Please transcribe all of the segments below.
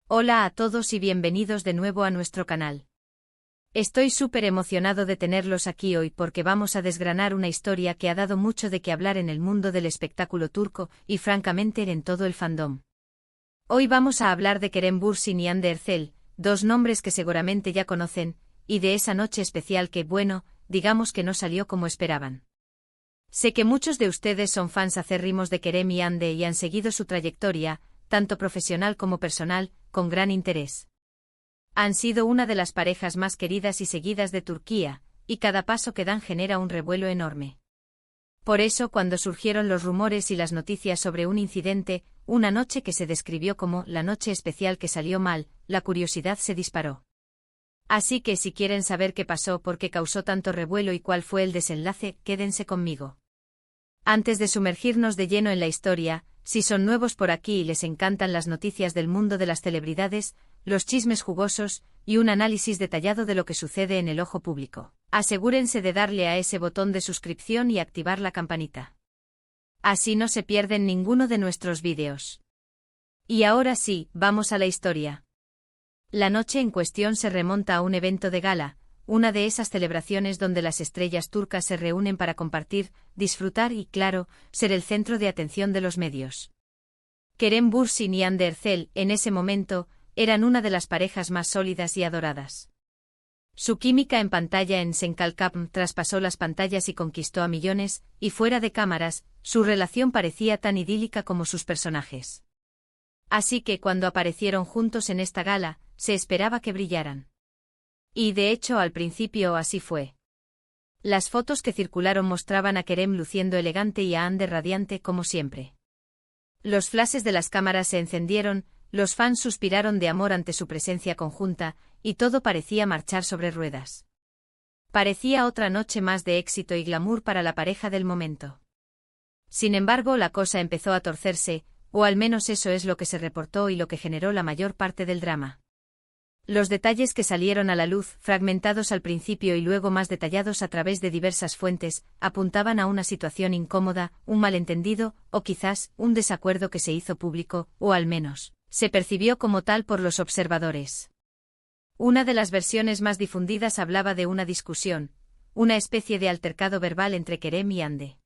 Hola a todos y bienvenidos de nuevo a nuestro canal. Estoy súper emocionado de tenerlos aquí hoy porque vamos a desgranar una historia que ha dado mucho de qué hablar en el mundo del espectáculo turco y francamente en todo el fandom. Hoy vamos a hablar de Kerem Bürsin y Hande Erçel, dos nombres que seguramente ya conocen, y de esa noche especial que, bueno, digamos que no salió como esperaban. Sé que muchos de ustedes son fans acérrimos de Kerem y Hande y han seguido su trayectoria, tanto profesional como personal, con gran interés. Han sido una de las parejas más queridas y seguidas de Turquía, y cada paso que dan genera un revuelo enorme. Por eso, cuando surgieron los rumores y las noticias sobre un incidente, una noche que se describió como la noche especial que salió mal, la curiosidad se disparó. Así que si quieren saber qué pasó, por qué causó tanto revuelo y cuál fue el desenlace, quédense conmigo. Antes de sumergirnos de lleno en la historia, si son nuevos por aquí y les encantan las noticias del mundo de las celebridades, los chismes jugosos y un análisis detallado de lo que sucede en el ojo público, asegúrense de darle a ese botón de suscripción y activar la campanita. Así no se pierden ninguno de nuestros vídeos. Y ahora sí, vamos a la historia. La noche en cuestión se remonta a un evento de gala, una de esas celebraciones donde las estrellas turcas se reúnen para compartir, disfrutar y, claro, ser el centro de atención de los medios. Kerem Bürsin y Hande Erçel, en ese momento, eran una de las parejas más sólidas y adoradas. Su química en pantalla en Senkalkapm traspasó las pantallas y conquistó a millones, y fuera de cámaras, su relación parecía tan idílica como sus personajes. Así que cuando aparecieron juntos en esta gala, se esperaba que brillaran. Y de hecho al principio así fue. Las fotos que circularon mostraban a Kerem luciendo elegante y a Hande radiante como siempre. Los flashes de las cámaras se encendieron, los fans suspiraron de amor ante su presencia conjunta, y todo parecía marchar sobre ruedas. Parecía otra noche más de éxito y glamour para la pareja del momento. Sin embargo, la cosa empezó a torcerse, o al menos eso es lo que se reportó y lo que generó la mayor parte del drama. Los detalles que salieron a la luz, fragmentados al principio y luego más detallados a través de diversas fuentes, apuntaban a una situación incómoda, un malentendido, o quizás, un desacuerdo que se hizo público, o al menos, se percibió como tal por los observadores. Una de las versiones más difundidas hablaba de una discusión, una especie de altercado verbal entre Kerem y Hande.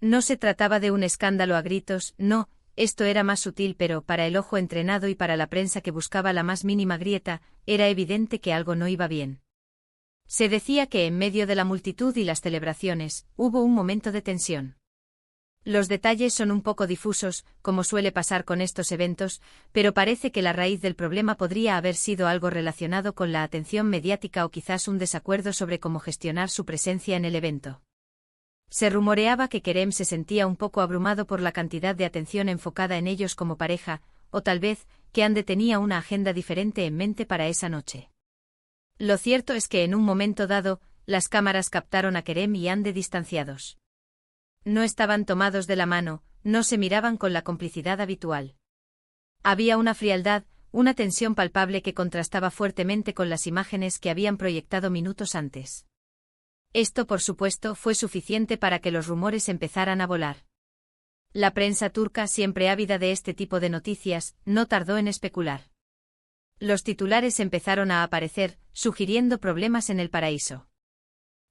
No se trataba de un escándalo a gritos, no. Esto era más sutil, pero para el ojo entrenado y para la prensa que buscaba la más mínima grieta, era evidente que algo no iba bien. Se decía que en medio de la multitud y las celebraciones, hubo un momento de tensión. Los detalles son un poco difusos, como suele pasar con estos eventos, pero parece que la raíz del problema podría haber sido algo relacionado con la atención mediática o quizás un desacuerdo sobre cómo gestionar su presencia en el evento. Se rumoreaba que Kerem se sentía un poco abrumado por la cantidad de atención enfocada en ellos como pareja, o tal vez, que Hande tenía una agenda diferente en mente para esa noche. Lo cierto es que en un momento dado, las cámaras captaron a Kerem y Hande distanciados. No estaban tomados de la mano, no se miraban con la complicidad habitual. Había una frialdad, una tensión palpable que contrastaba fuertemente con las imágenes que habían proyectado minutos antes. Esto, por supuesto, fue suficiente para que los rumores empezaran a volar. La prensa turca, siempre ávida de este tipo de noticias, no tardó en especular. Los titulares empezaron a aparecer, sugiriendo problemas en el paraíso.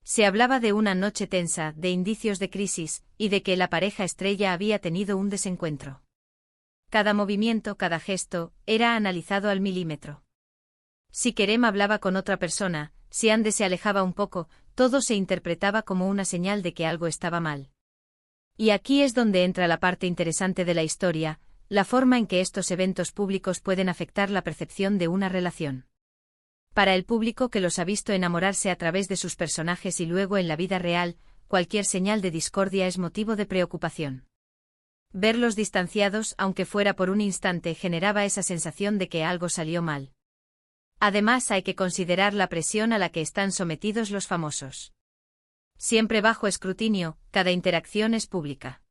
Se hablaba de una noche tensa, de indicios de crisis, y de que la pareja estrella había tenido un desencuentro. Cada movimiento, cada gesto, era analizado al milímetro. Si Kerem hablaba con otra persona, si Hande se alejaba un poco, todo se interpretaba como una señal de que algo estaba mal. Y aquí es donde entra la parte interesante de la historia, la forma en que estos eventos públicos pueden afectar la percepción de una relación. Para el público que los ha visto enamorarse a través de sus personajes y luego en la vida real, cualquier señal de discordia es motivo de preocupación. Verlos distanciados, aunque fuera por un instante, generaba esa sensación de que algo salió mal. Además, hay que considerar la presión a la que están sometidos los famosos. Siempre bajo escrutinio, cada interacción es pública.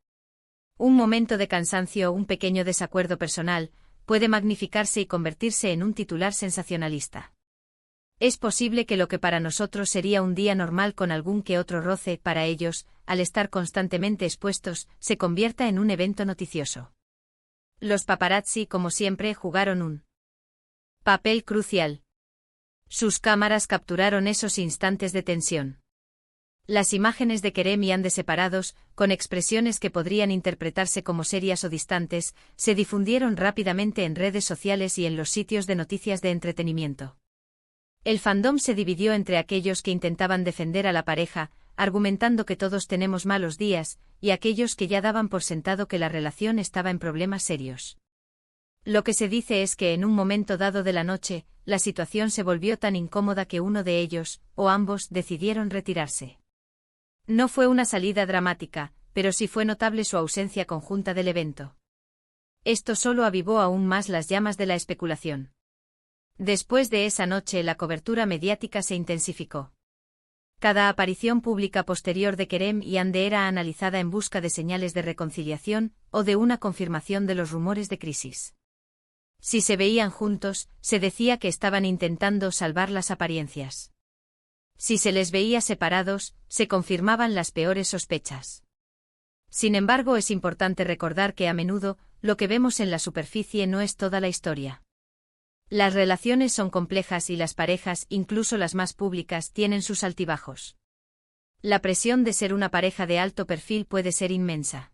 Un momento de cansancio o un pequeño desacuerdo personal puede magnificarse y convertirse en un titular sensacionalista. Es posible que lo que para nosotros sería un día normal con algún que otro roce, para ellos, al estar constantemente expuestos, se convierta en un evento noticioso. Los paparazzi, como siempre, jugaron un Papel crucial. Sus cámaras capturaron esos instantes de tensión. Las imágenes de Kerem y Ande separados, con expresiones que podrían interpretarse como serias o distantes, se difundieron rápidamente en redes sociales y en los sitios de noticias de entretenimiento. El fandom se dividió entre aquellos que intentaban defender a la pareja, argumentando que todos tenemos malos días, y aquellos que ya daban por sentado que la relación estaba en problemas serios. Lo que se dice es que en un momento dado de la noche, la situación se volvió tan incómoda que uno de ellos, o ambos, decidieron retirarse. No fue una salida dramática, pero sí fue notable su ausencia conjunta del evento. Esto solo avivó aún más las llamas de la especulación. Después de esa noche la cobertura mediática se intensificó. Cada aparición pública posterior de Kerem y Ande era analizada en busca de señales de reconciliación o de una confirmación de los rumores de crisis. Si se veían juntos, se decía que estaban intentando salvar las apariencias. Si se les veía separados, se confirmaban las peores sospechas. Sin embargo, es importante recordar que a menudo, lo que vemos en la superficie no es toda la historia. Las relaciones son complejas y las parejas, incluso las más públicas, tienen sus altibajos. La presión de ser una pareja de alto perfil puede ser inmensa.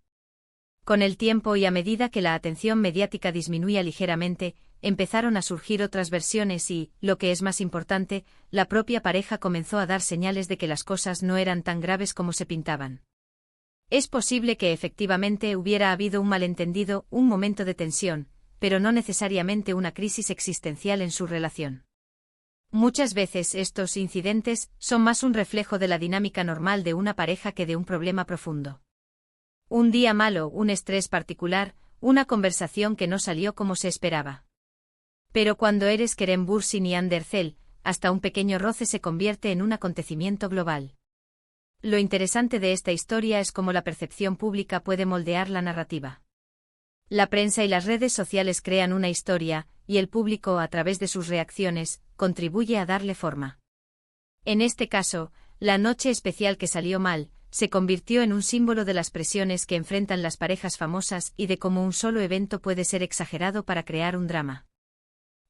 Con el tiempo y a medida que la atención mediática disminuía ligeramente, empezaron a surgir otras versiones y, lo que es más importante, la propia pareja comenzó a dar señales de que las cosas no eran tan graves como se pintaban. Es posible que efectivamente hubiera habido un malentendido, un momento de tensión, pero no necesariamente una crisis existencial en su relación. Muchas veces estos incidentes son más un reflejo de la dinámica normal de una pareja que de un problema profundo. Un día malo, un estrés particular, una conversación que no salió como se esperaba. Pero cuando eres Kerem Bürsin y Hande Erçel, hasta un pequeño roce se convierte en un acontecimiento global. Lo interesante de esta historia es cómo la percepción pública puede moldear la narrativa. La prensa y las redes sociales crean una historia, y el público, a través de sus reacciones, contribuye a darle forma. En este caso, la noche especial que salió mal, se convirtió en un símbolo de las presiones que enfrentan las parejas famosas y de cómo un solo evento puede ser exagerado para crear un drama.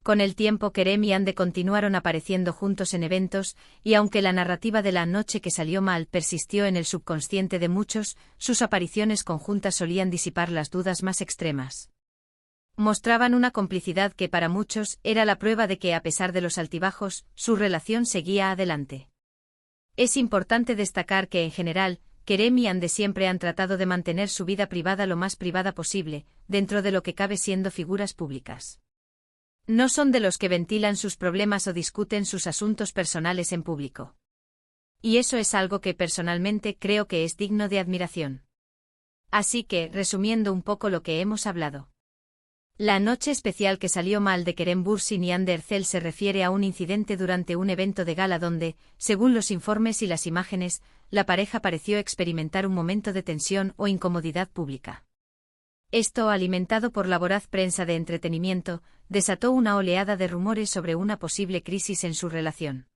Con el tiempo Kerem y Hande continuaron apareciendo juntos en eventos, y aunque la narrativa de la noche que salió mal persistió en el subconsciente de muchos, sus apariciones conjuntas solían disipar las dudas más extremas. Mostraban una complicidad que para muchos era la prueba de que a pesar de los altibajos, su relación seguía adelante. Es importante destacar que en general, Kerem y Hande siempre han tratado de mantener su vida privada lo más privada posible, dentro de lo que cabe siendo figuras públicas. No son de los que ventilan sus problemas o discuten sus asuntos personales en público. Y eso es algo que personalmente creo que es digno de admiración. Así que, resumiendo un poco lo que hemos hablado. La noche especial que salió mal de Kerem Bürsin y Hande Erçel se refiere a un incidente durante un evento de gala donde, según los informes y las imágenes, la pareja pareció experimentar un momento de tensión o incomodidad pública. Esto, alimentado por la voraz prensa de entretenimiento, desató una oleada de rumores sobre una posible crisis en su relación.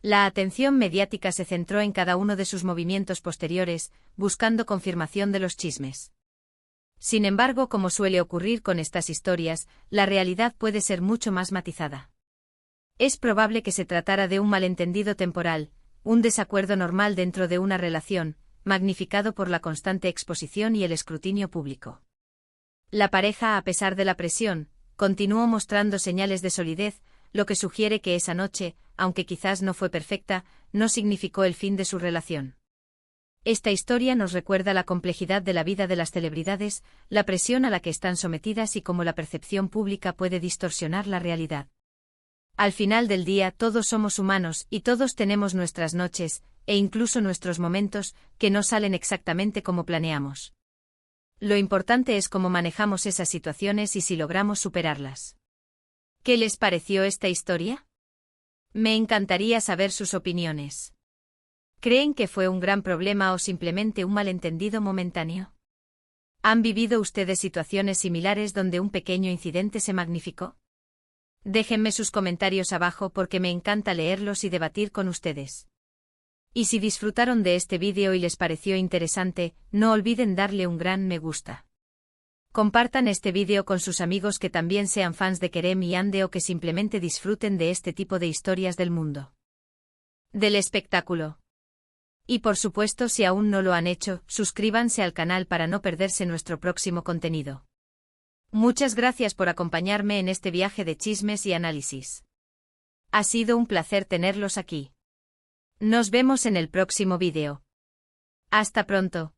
La atención mediática se centró en cada uno de sus movimientos posteriores, buscando confirmación de los chismes. Sin embargo, como suele ocurrir con estas historias, la realidad puede ser mucho más matizada. Es probable que se tratara de un malentendido temporal, un desacuerdo normal dentro de una relación, magnificado por la constante exposición y el escrutinio público. La pareja, a pesar de la presión, continuó mostrando señales de solidez, lo que sugiere que esa noche, aunque quizás no fue perfecta, no significó el fin de su relación. Esta historia nos recuerda la complejidad de la vida de las celebridades, la presión a la que están sometidas y cómo la percepción pública puede distorsionar la realidad. Al final del día todos somos humanos y todos tenemos nuestras noches, e incluso nuestros momentos, que no salen exactamente como planeamos. Lo importante es cómo manejamos esas situaciones y si logramos superarlas. ¿Qué les pareció esta historia? Me encantaría saber sus opiniones. ¿Creen que fue un gran problema o simplemente un malentendido momentáneo? ¿Han vivido ustedes situaciones similares donde un pequeño incidente se magnificó? Déjenme sus comentarios abajo porque me encanta leerlos y debatir con ustedes. Y si disfrutaron de este vídeo y les pareció interesante, no olviden darle un gran me gusta. Compartan este vídeo con sus amigos que también sean fans de Kerem y Ande o que simplemente disfruten de este tipo de historias del mundo del espectáculo. Y por supuesto, si aún no lo han hecho, suscríbanse al canal para no perderse nuestro próximo contenido. Muchas gracias por acompañarme en este viaje de chismes y análisis. Ha sido un placer tenerlos aquí. Nos vemos en el próximo vídeo. Hasta pronto.